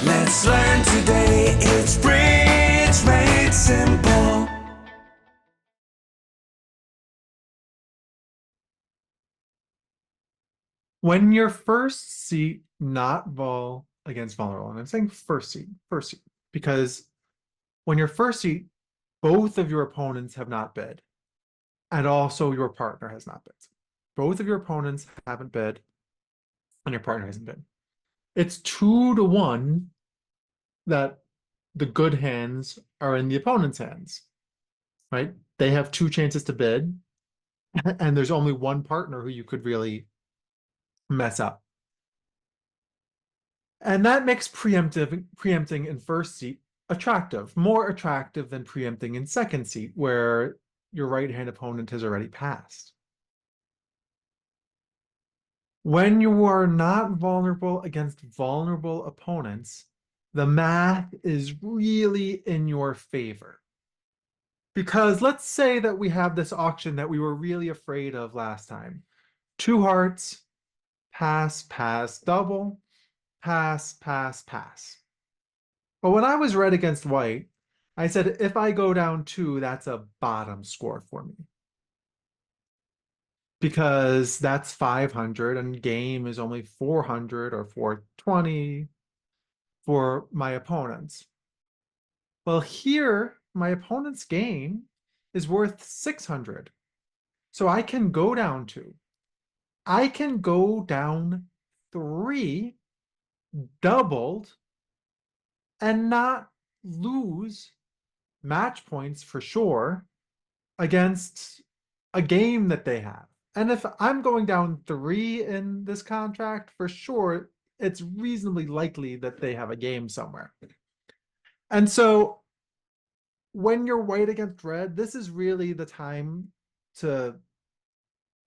Let's learn today, it's Bridge Made Simple. When your first seat not vol against vulnerable, and I'm saying first seat, because when your first seat, both of your opponents have not bid, and also your partner has not bid. Both of your opponents haven't bid, and your partner hasn't bid. It's 2-1 that the good hands are in the opponent's hands, right? They have two chances to bid, and there's only one partner who you could really mess up. And that makes preempting in first seat attractive, more attractive than preempting in second seat, where your right-hand opponent has already passed. When you are not vulnerable against vulnerable opponents, the math is really in your favor. Because let's say that we have this auction that we were really afraid of last time. 2 hearts, pass, pass, double, pass, pass, pass. But when I was red against white, I said, if I go down 2, that's a bottom score for me. Because that's 500 and game is only 400 or 420 for my opponents. Well, here, my opponent's game is worth 600. So I can go down 2. I can go down 3, doubled, and not lose match points for sure against a game that they have. And if I'm going down 3 in this contract, for sure, it's reasonably likely that they have a game somewhere. And so when you're white against red, this is really the time to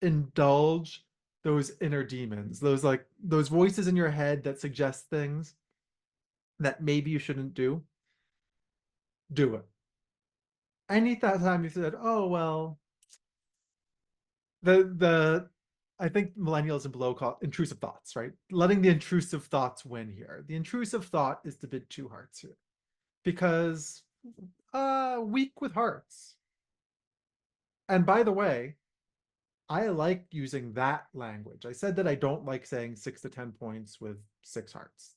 indulge those inner demons, those voices in your head that suggest things that maybe you shouldn't do. Do it. Any time you said, oh well, the I think millennials and below call it intrusive thoughts, right? Letting the intrusive thoughts win here. The intrusive thought is to bid 2 hearts here. Because weak with hearts. And by the way, I like using that language. I said that I don't like saying 6 to 10 points with 6 hearts.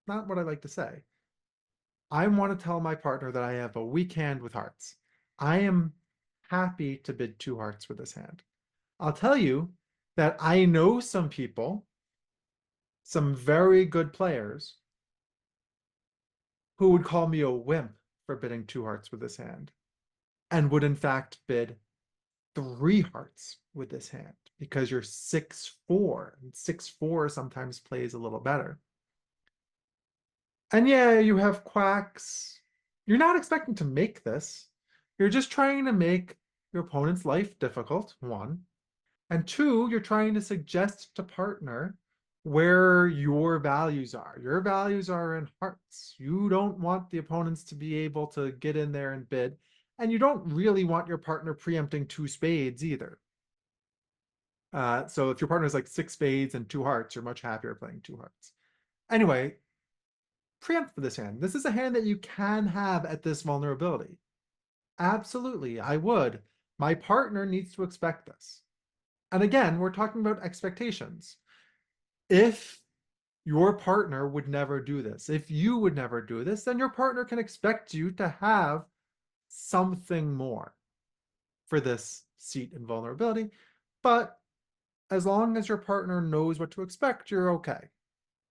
Not what I like to say. I want to tell my partner that I have a weak hand with hearts. I am happy to bid 2 hearts with this hand. I'll tell you that I know some people, some very good players, who would call me a wimp for bidding 2 hearts with this hand, and would in fact bid 3 hearts with this hand because you're 6-4, and 6-4 sometimes plays a little better. And yeah, you have quacks. You're not expecting to make this. You're just trying to make your opponent's life difficult, 1. And 2, you're trying to suggest to partner where your values are. Your values are in hearts. You don't want the opponents to be able to get in there and bid. And you don't really want your partner preempting 2 spades either. So if your partner is like 6 spades and 2 hearts, you're much happier playing 2 hearts. Anyway, preempt for this hand. This is a hand that you can have at this vulnerability. Absolutely, I would. My partner needs to expect this. And again, we're talking about expectations. If your partner would never do this, if you would never do this, then your partner can expect you to have something more for this seat in vulnerability. But as long as your partner knows what to expect, you're okay.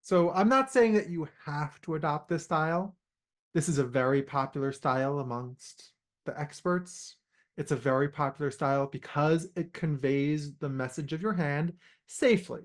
So I'm not saying that you have to adopt this style. This is a very popular style amongst the experts. It's a very popular style because it conveys the message of your hand safely.